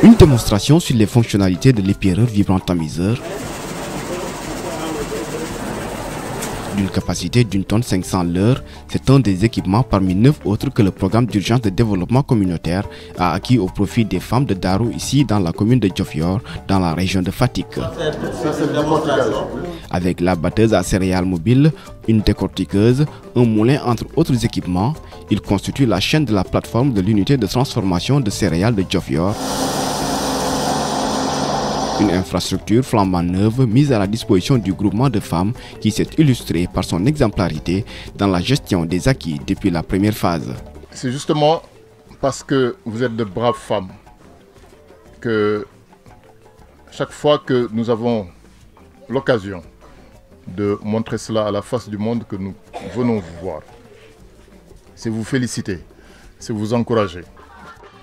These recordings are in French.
Une démonstration sur les fonctionnalités de l'épierreur vibrant tamiseur d'une capacité d'une tonne 500 l'heure, c'est un des équipements parmi 9 autres que le programme d'urgence de développement communautaire a acquis au profit des femmes de Darou ici dans la commune de Diofior, dans la région de Fatick. Avec la batteuse à céréales mobile, une décortiqueuse, un moulin entre autres équipements, il constitue la chaîne de la plateforme de l'unité de transformation de céréales de Diofior. Une infrastructure flambant neuve mise à la disposition du groupement de femmes qui s'est illustré par son exemplarité dans la gestion des acquis depuis la première phase. C'est justement parce que vous êtes de braves femmes que chaque fois que nous avons l'occasion de montrer cela à la face du monde que nous venons vous voir. C'est vous féliciter, c'est vous encourager.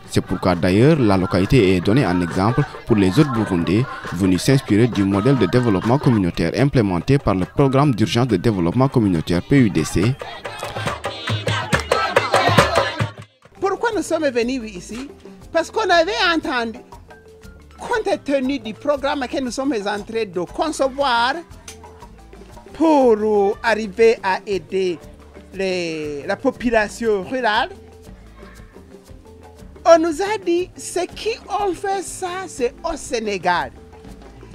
C'est pourquoi d'ailleurs la localité est donnée en exemple pour les autres Burundais venus s'inspirer du modèle de développement communautaire implémenté par le programme d'urgence de développement communautaire PUDC. Pourquoi nous sommes venus ici? Parce qu'on avait entendu, compte tenu du programme que nous sommes en train de concevoir pour arriver à aider la population rurale, on nous a dit, ceux qui ont fait ça, c'est au Sénégal.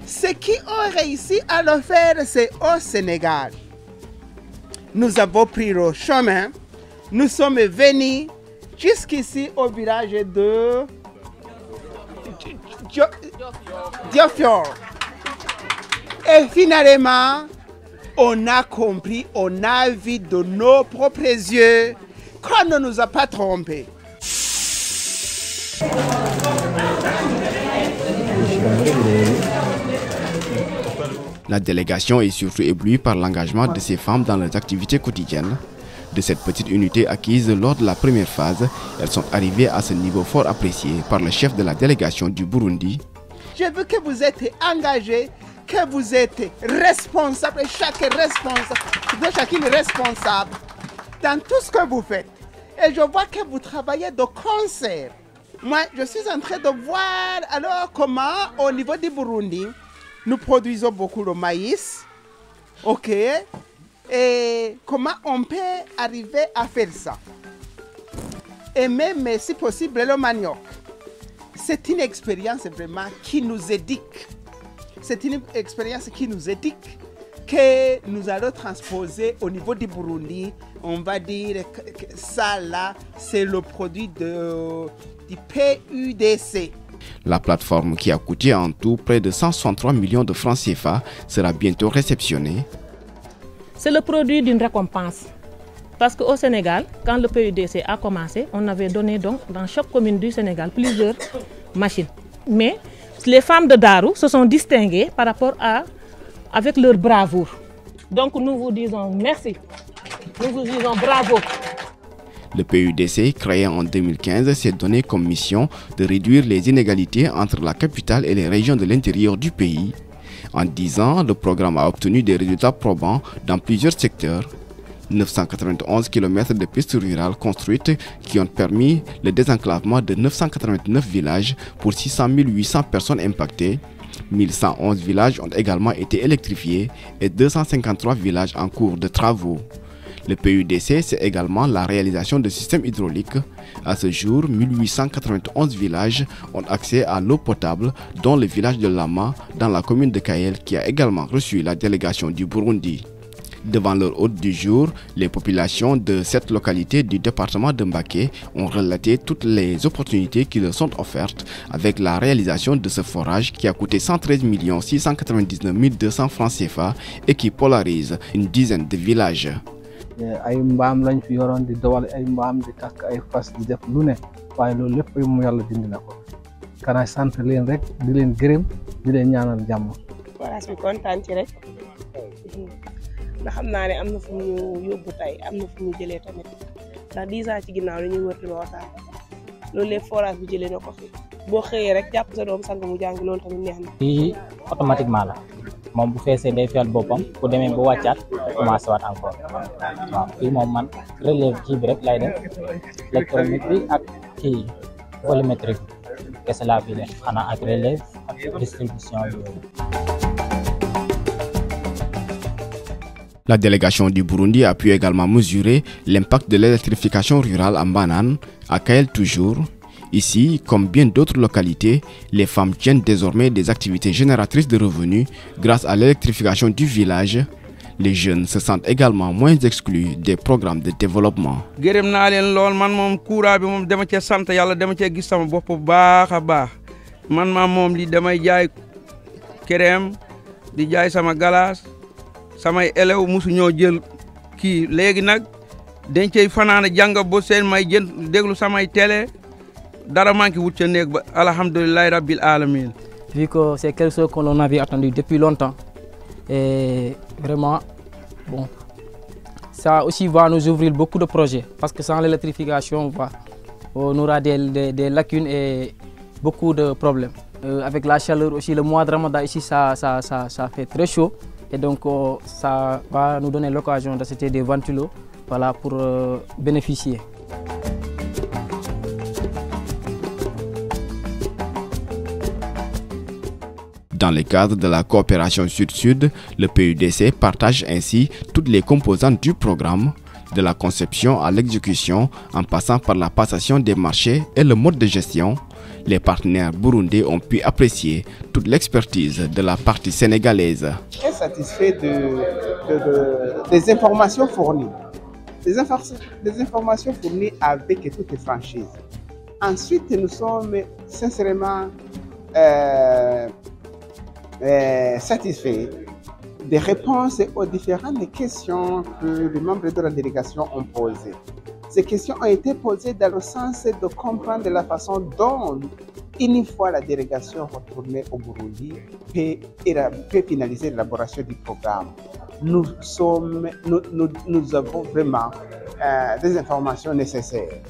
Ceux qui ont réussi à le faire, c'est au Sénégal. Nous avons pris le chemin. Nous sommes venus jusqu'ici au village de Diofior. Et finalement, on a compris, on a vu de nos propres yeux qu'on ne nous a pas trompés. La délégation est surtout éblouie par l'engagement de ces femmes dans leurs activités quotidiennes. De cette petite unité acquise lors de la première phase, elles sont arrivées à ce niveau fort apprécié par le chef de la délégation du Burundi. Je veux que vous êtes engagés, que vous êtes responsables, chacune responsable dans tout ce que vous faites. Et je vois que vous travaillez de concert. Moi, je suis en train de voir alors comment, au niveau du Burundi, nous produisons beaucoup de maïs. OK. Et comment on peut arriver à faire ça. Et même, si possible, le manioc. C'est une expérience vraiment qui nous éduque. C'est une expérience qui nous éduque que nous allons transposer au niveau du Burundi. On va dire que ça là, c'est le produit du PUDC. La plateforme qui a coûté en tout près de 163 millions de francs CFA sera bientôt réceptionnée. C'est le produit d'une récompense. Parce qu'au Sénégal, quand le PUDC a commencé, on avait donné donc dans chaque commune du Sénégal plusieurs machines. Mais les femmes de Darou se sont distinguées par rapport avec leur bravoure. Donc nous vous disons merci. Nous vous disons bravo. Le PUDC, créé en 2015, s'est donné comme mission de réduire les inégalités entre la capitale et les régions de l'intérieur du pays. En 10 ans, le programme a obtenu des résultats probants dans plusieurs secteurs. 991 km de pistes rurales construites qui ont permis le désenclavement de 989 villages pour 600 800 personnes impactées. 1111 villages ont également été électrifiés et 253 villages en cours de travaux. Le PUDC, c'est également la réalisation de systèmes hydrauliques. À ce jour, 1891 villages ont accès à l'eau potable, dont le village de Lama, dans la commune de Kayel, qui a également reçu la délégation du Burundi. Devant leur hôte du jour, les populations de cette localité du département de Mbaké ont relaté toutes les opportunités qui leur sont offertes avec la réalisation de ce forage qui a coûté 113 699 200 francs CFA et qui polarise une dizaine de villages. ay mbaam lañ fi yoroon di dawal ay mbaam di takk ay fas di def lu ne waaye loolu lépp mu yàlla dindi na ko kana sant leen rek di leen gërëm di leen ñaanal jàmm. forage bi kontaan ci rek ndax xam naa ne am na fu ñu yóbbu tey am na fu ñu jëlee tamit ndax 10 ans ci ginnaaw dañuy wër di waxtaan loolu lépp forage bi jëlee na ko fi boo xëyee rek jàpp sa doom sang mu jàng loolu tamit neex na. fii automatiquement la. moom bu feesee day fiyal boppam bu demee ba wàccaat commencé waat encore waaw fii moom man relève kii bi rek lay def électronique bi ak kii volumétrique bi kese laa fi def xanaa ak relève ak distribution yooyu. La délégation du Burundi a pu également mesurer l'impact de l'électrification rurale en Banane, à Kael toujours. Ici, comme bien d'autres localités, les femmes tiennent désormais des activités génératrices de revenus grâce à l'électrification du village. Les jeunes se sentent également moins exclus des programmes de développement. gërëm naa leen lool man moom courant bi moom dama cee sant yàlla dama cee gis sama bopp bu baax a baax man moom li damay jaay crème di jaay sama galaas samay élèves musu ñoo jël kii léegi nag dañ cey fanaan jàng ba seen may jën déglu samay télé dara manqué wut ca néeg ba alhamdulilah rabbil alamin. Vu que c'est quelque chose que l'on avait attendu depuis longtemps et vraiment bon, ça aussi va nous ouvrir beaucoup de projets parce que sans l'électrification on aura des lacunes et beaucoup de problèmes. Avec la chaleur aussi, le mois de Ramadan ici ça fait très chaud et donc ça va nous donner l'occasion d'acheter des ventilos voilà, pour bénéficier. Dans le cadre de la coopération Sud-Sud, le PUDC partage ainsi toutes les composantes du programme, de la conception à l'exécution, en passant par la passation des marchés et le mode de gestion. Les partenaires burundais ont pu apprécier toute l'expertise de la partie sénégalaise. Je suis satisfait des informations fournies. Des informations fournies avec toute franchise. Ensuite, nous sommes sincèrement satisfait des réponses aux différentes questions que les membres de la délégation ont posées. Ces questions ont été posées dans le sens de comprendre la façon dont, une fois la délégation retournée au Burundi, peut finaliser l'élaboration du programme. Nous avons vraiment des informations nécessaires.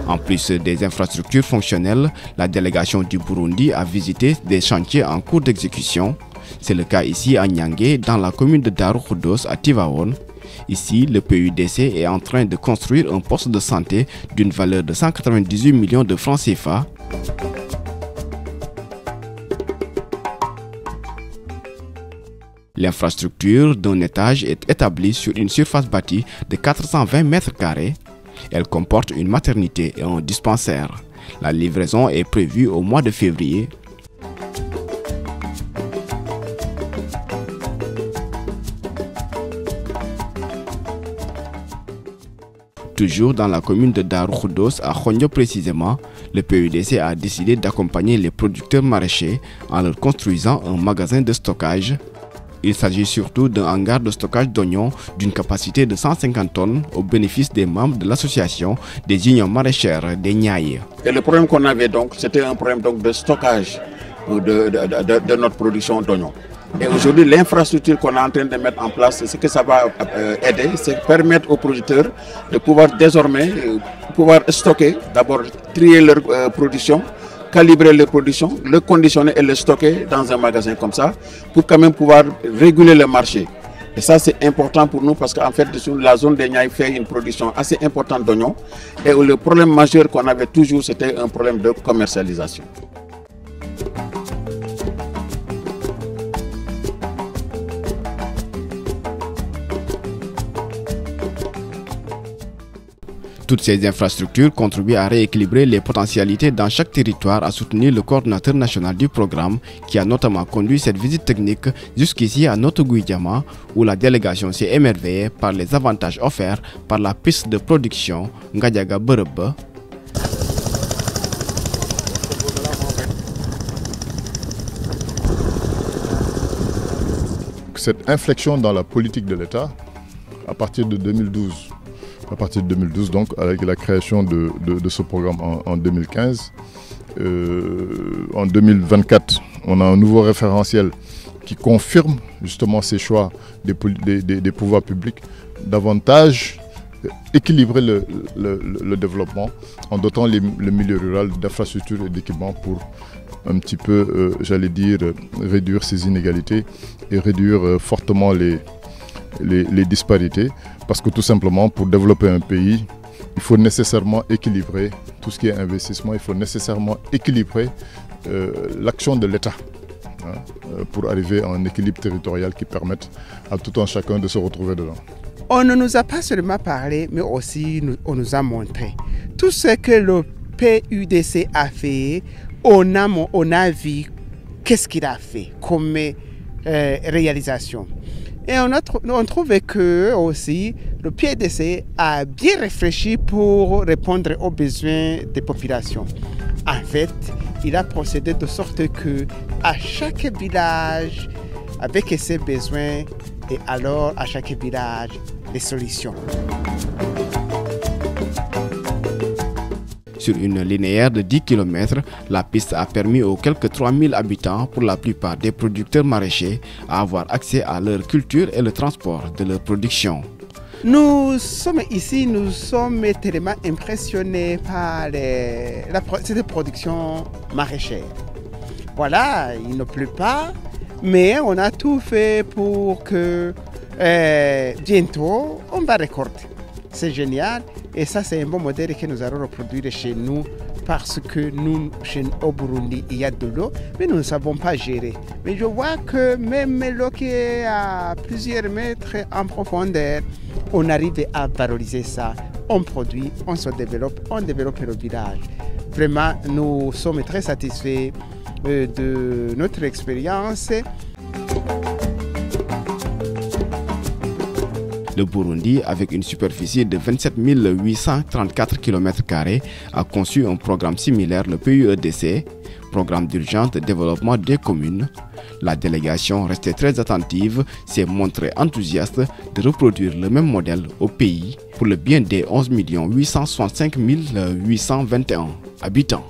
En plus des infrastructures fonctionnelles, la délégation du Burundi a visité des chantiers en cours d'exécution. C'est le cas ici à Niangé, dans la commune de Darou Khoudoss à Tivaouane. Ici, le PUDC est en train de construire un poste de santé d'une valeur de 198 millions de francs CFA. L'infrastructure d'un étage est établie sur une surface bâtie de 420 mètres carrés. Elle comporte une maternité et un dispensaire. La livraison est prévue au mois de février. Toujours dans la commune de Darou Khoudoss, à Khonyo précisément, le PUDC a décidé d'accompagner les producteurs maraîchers en leur construisant un magasin de stockage. Il s'agit surtout d'un hangar de stockage d'oignons d'une capacité de 150 tonnes au bénéfice des membres de l'association des unions maraîchères des Niayes. Et le problème qu'on avait donc, c'était un problème donc de stockage de notre production d'oignons. Et aujourd'hui, l'infrastructure qu'on est en train de mettre en place, ce que ça va aider, c'est permettre aux producteurs de pouvoir désormais stocker, d'abord trier leur production, calibrer leur production, le conditionner et le stocker dans un magasin comme ça pour quand même pouvoir réguler le marché. Et ça c'est important pour nous parce qu'en fait la zone des Niayes fait une production assez importante d'oignons et le problème majeur qu'on avait toujours c'était un problème de commercialisation. Toutes ces infrastructures contribuent à rééquilibrer les potentialités dans chaque territoire, a soutenu le coordinateur national du programme qui a notamment conduit cette visite technique jusqu'ici à Notto-Gouye-Diama où la délégation s'est émerveillée par les avantages offerts par la piste de production Ngadiaga Berebe. Cette inflexion dans la politique de l'État, à partir de 2012, donc avec la création de ce programme en 2015. En 2024, on a un nouveau référentiel qui confirme justement ces choix des pouvoirs publics davantage équilibrer le développement en dotant le milieu rural d'infrastructures et d'équipements pour un petit peu, j'allais dire, réduire ces inégalités et réduire fortement les disparités. Parce que tout simplement, pour développer un pays, Il faut nécessairement équilibrer tout ce qui est investissement, il faut nécessairement équilibrer l'action de l'État pour arriver à un équilibre territorial qui permette à tout un chacun de se retrouver dedans. On ne nous a pas seulement parlé, mais aussi on nous a montré. Tout ce que le PUDC a fait, on a vu qu'est-ce qu'il a fait comme réalisation. Et on trouve que aussi le PUDC a bien réfléchi pour répondre aux besoins des populations. En fait, il a procédé de sorte que à chaque village, avec ses besoins, et alors à chaque village, les solutions. Sur une linéaire de 10 km, la piste a permis aux quelques 3000 habitants, pour la plupart des producteurs maraîchers, à avoir accès à leur culture et le transport de leur production. Nous sommes ici, nous sommes tellement impressionnés par cette production maraîchère. Voilà, il ne pleut pas, mais on a tout fait pour que bientôt on va récolter. C'est génial et ça c'est un bon modèle que nous allons reproduire chez nous parce que nous, au Burundi, il y a de l'eau, mais nous ne savons pas gérer. Mais je vois que même l'eau qui est à plusieurs mètres en profondeur, on arrive à valoriser ça. On produit, on se développe, on développe le village. Vraiment, nous sommes très satisfaits de notre expérience. Le Burundi, avec une superficie de 27 834 km², a conçu un programme similaire, le PUEDC, Programme d'urgence de développement des communes. La délégation, restée très attentive, s'est montrée enthousiaste de reproduire le même modèle au pays pour le bien des 11 865 821 habitants.